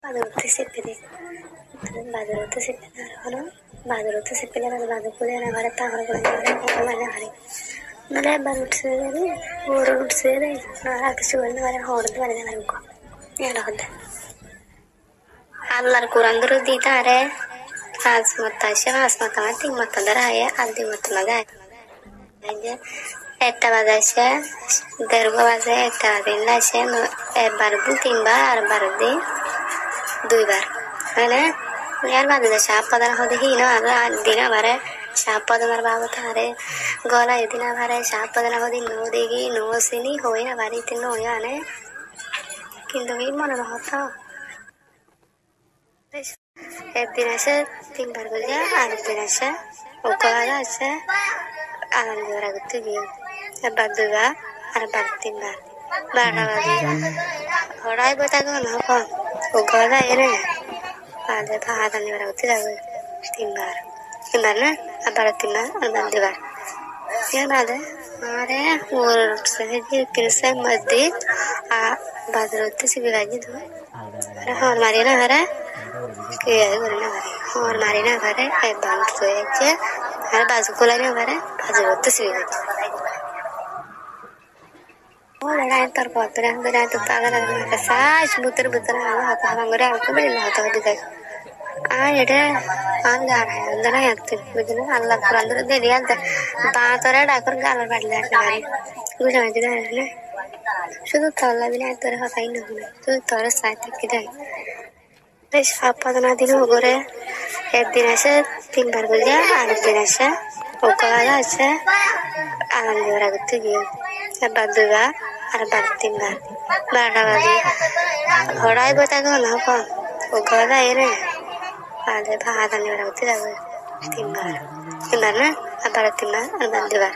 Badurute sepede. Badurute sepede. Ano? Badurute sepede. Badukule na bare tagore kule na bare hari. Mane badurute sepede. Badurute sepede. Na aksual na bare hordu bare na bare ko. Ya lahode. Allah Quran duru ditare. Asmata mati matandara ya adi matanaga. Aja. Etta badasya. Derba badasya etta dinla sya. Bardu timbar bardi. 2 बार है ना यार बाद में शाप पता हो देखी ना दिना भरे शाप पता मर बाबू थारे गोला ये दिना भरे शाप पता हो दी नो देगी नो से नहीं होए ना बारी तीनों हो या ने किंतु भी मन बहुत था एक दिन ऐसे 3 बार गुजरा आठ दिन ऐसे उकाला ऐसे आनंद जोरा गुत्ती भी अब बाद 2 बार और बाद 3 बार बारह बार और आई बता दो ना कौन उकाला ये ने आधे था आधा नहीं बरा गुत्ती जाओ 3 बार ना अब बार 3 बार और बाद 2 बार क्या बात है हमारे और सहजी किरसे मध्य आ बादरोती से बिगाड़ी तो अरे और मारी ना हरे क्या है बोलना हरे और मारी ना हरे एक बांध तो है क्या हर बाजू को लाने हरे बादरोती से बिगाड़ी वो लड़ाई तर लड़ाई तो तागा लगा के साज बुतर बुतर आवा हाथ हमारे आपको बड़ी लाता है दिखाई ये गा रहा है अंदर है तो बुझना अल्लाह कुरान अंदर दे दिया बात और डाकर गाल पड़ लिया हमारे कुछ समझ रहे हैं ना शुद्ध तौला भी नहीं तरह का ही नहीं तो तौर साथ किधर है आप पता दिन हो गए एक दिन ऐसे 3 बार गुजरा आठ दिन ऐसे उकाला ऐसे आनंद जोरा गुत्ती भी अब बाद 2 बार और बाद 3 बार बारह बार घोड़ा ही बता दो ना कौन उकाला ये ने आधे था आधा नहीं बरा गुत्ती जाओ 3 बार ना अब बार 3 बार और बाद 2 बार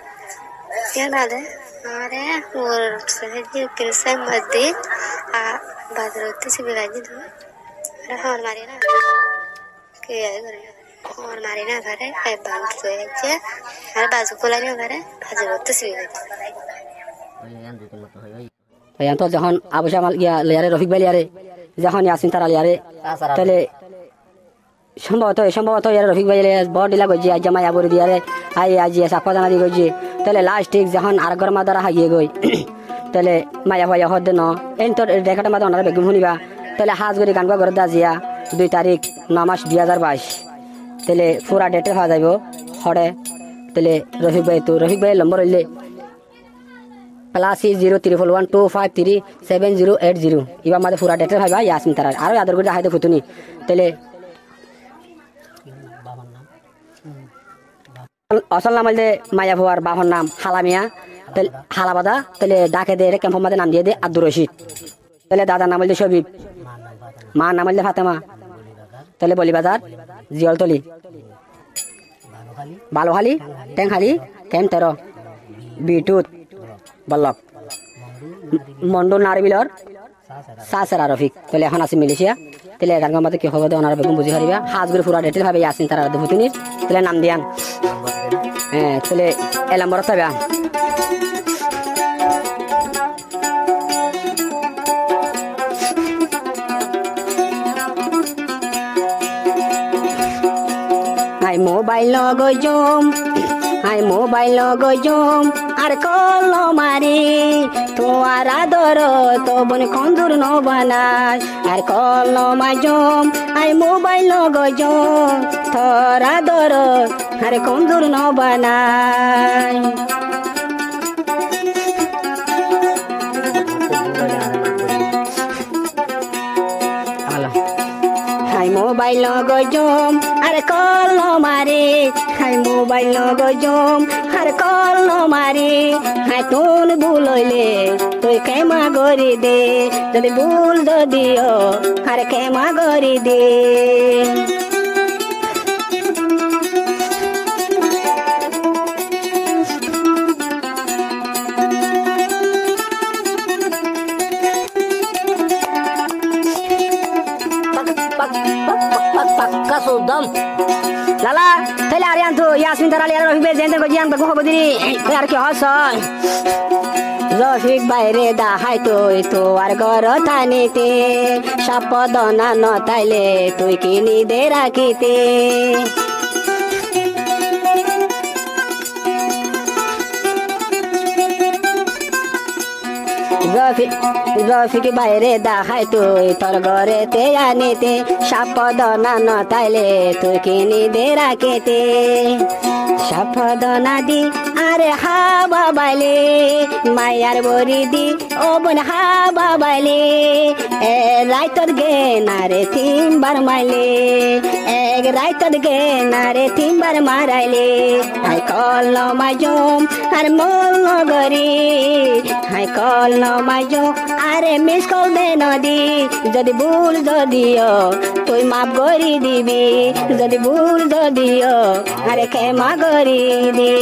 क्या बात है हमारे और सहजी किरसे मध्य आ बादरोती से बिगाड़ी तो अरे और मारी ना क्या है और मारी ना घरे एक बांध तो है क्या हर बाजू को लाने घरे बादरोती से बिगाड़ी तो यहाँ तो जहाँ आबू शाह या ले यारे रफीक भाई यारे जहाँ यासिन तारा यारे तले সম্ভবত यार रफीक भाई बहुत डिला गई आज जमा याबोरी दिया रे आई आज ये सापा जाना दी गई तले लास्ट एक जहाँ आरगर मादारा हागिए गई तले माया भाई हद न इन तो देखाटा मादा ओनारा बेगम हुनिबा तले हाज गरी गानगा गरदा जिया 2 तारीख 9 मास 2022 तले पूरा डेट हा जाइबो हडे तले रफीक भाई नंबर हइले +603125370080 इबा मादे पूरा डेट भाइबा यासमिन तारा आरो यादर गरी हाइदे फुतुनी तले असल नाम माया भुआर बाहर नाम हालामिया हालाबादा तले डाके दे कैंप मादे नाम दिए दे अब्दुल रशीद तले दादा नाम शबीब मां नाम फातेमा तले बली बाजार जियलतली बालोहाली टेंगहाली कैंप 13 बीटूत बल्लभ मंडो नारबिलर सासरा रफिक तले এখন আছে মিলিশিয়া तले গানগা মাতে কি হবে ওনারা বেগুন বুঝি হারিবা হাজগুরি পুরা ডিটেল ভাবে ইয়াসিন তারা দেবুতিনি तले নাম দিয়ান तले এলাম বড় তবে আই মোবাইল গজম আর কল মারি তোমার আদর তো বন কন্দুর ন বানাই আর কল মাজম আই মোবাইল গজম তোর আদর আর কন্দুর ন বানাই মোবাইল গজম আর কল মারে হাই মোবাইল গজম আর কল মারে হাই তোন ভুলইলে তুই কেমা গরি দে যদি ভুল দিও আর কেমা গরি দে paka sudam lala tele arian tu Yasmin tarali ara rohbe jender gojian bagu hobodini ar ki hosan Rafiq বাইরে দাহাই তুই তোর ঘর থানিতে সাপদনা নতাইলে তুই কিনি দে রাখিতে রফিক বাইরে দেখাই তুই তোর ঘরেতে আনিতে সাপদনা নতাইলে তুই কিনি দে রাখিতে সাপদনা দি আরে হা বাবাইলে মায়ার বরি দি ও বোন হা বাবাইলে এ রাইতর গে নারে তিনবার মাইলে এক রাইতর গে নারে তিনবার মারাইলে হাই কল নমাজম আর মল নগরী হাই কল নমাজম আরে মিস কল দে নদী যদি ভুল দিও তুই মাফ করি দিবি যদি ভুল দিও আরে ক্ষমা করি দি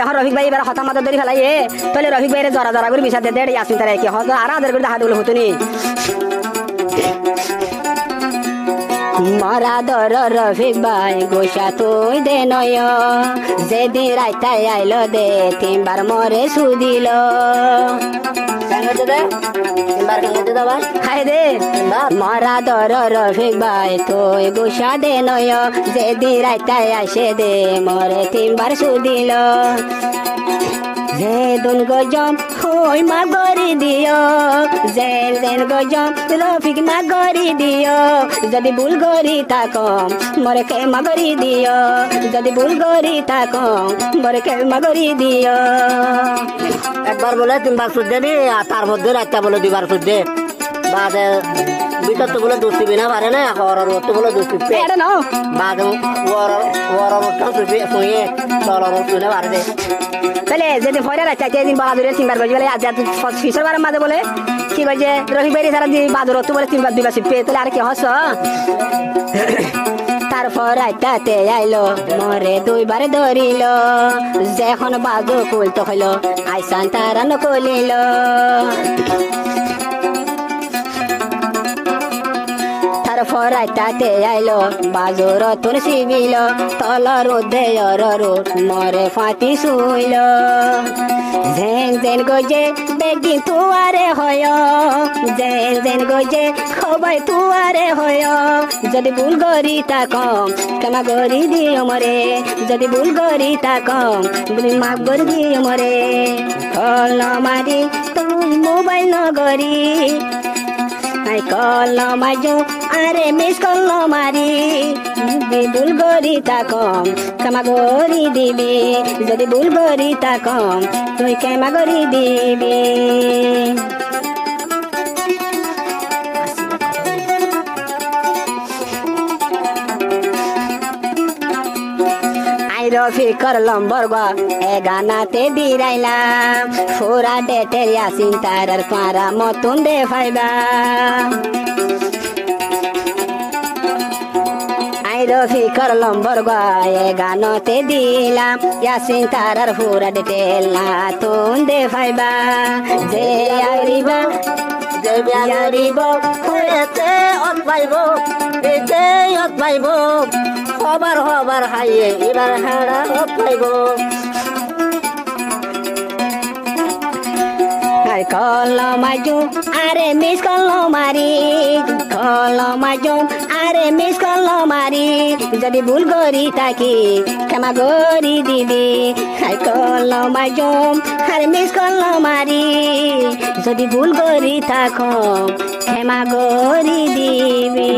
যখন রফিক ভাই এবার হতা মাথা ধরে ফেলাই তাহলে রফিক ভাইয়ের জরা জরা করে মিশাতে দেড় আসুন তারা কি হত আর আদের করে দেখা দিল হতুনি মরা দর রফিক ভাই গোসা তুই দে নয় যেদিন রাইতাই আইলো দে তিনবার মরে সুদিল মরা দর রফিক ভাই তুই গোসা দে নয় যেদিন রাইতাই আসে দে মরে তিনবার সুদিল যেদিন গজম হই মা গরি দিও যেন গজম রফিক মা গরি দিও যদি ভুল গরি তাকম মরে কে মা গরি দিও যদি ভুল গরি তাকম মরে কে মা গরি দিও একবার বলে তিনবার সুদ দেবি আর তার মধ্যে রাতটা বলে দুবার সুদ দে বাদে ভিতর তো বলে দুষ্টি বিনা পারে না ওর তো বলে দুষ্টি বাদ শুয়ে তলর শুনে পারে দে তাহলে যেদিন ফয়রা রাখছে যেদিন বাহাদুরের তিনবার গজি বলে আজ ফিসর বারের মাঝে বলে কি বলছে রফিক ভাই সারা দিন বাহাদুর তো বলে তিনবার দুইবার শিখবে তাহলে আর কি হস তারপর রাইতাতে আইলো মরে দুইবার ধরিল যখন বাজু কুলতো হইল আইসান তারা নকলিল তারপর রাইতাতে আইলো বাজুর তুন শিবিল তলর উদয়র মরে ফাঁতি শুইল যেন গজে বেগি তুয়ারে হয় যেন গজে সবাই তুয়ারে হয় যদি ভুল গরি তাকম ক্ষমা গরি দিও মরে যদি ভুল গরি তাকম মাফ গরি দিও মরে কল নমারি তুই মোবাইল নগরি আই কল নমাজো আরে মিস কল নমারি যদি ভুল গরি তাকম ক্ষমা গরি দিবি যদি ভুল গরি তাকম তুই ক্ষমা গরি দিবি রফিকর লম্বর এ গানাতে দিরাইলাম ফুরা ডেটের ইয়াসিন তারার পারা মতন দে ফাইবা রফিকর লম্বর এ গানতে দিলাম ইয়াসিন তারার ফুরা ডেটেল না তুন দে ফাইবা যে আরিবা যে বিয়ারিব হয়েছে অত পাইব এতে অত পাইব হবার হবার হাইয়ে এবার হাড়া অত পাইব কল মাজু আরে মিস কল মারি কল মাজু আরে মিস কল মারি যদি ভুল গরি তাকি ক্ষমা গরি দিবি কল মাজু আরে মিস কল মারি যদি ভুল গরি থাকো ক্ষমা গরি দিবি।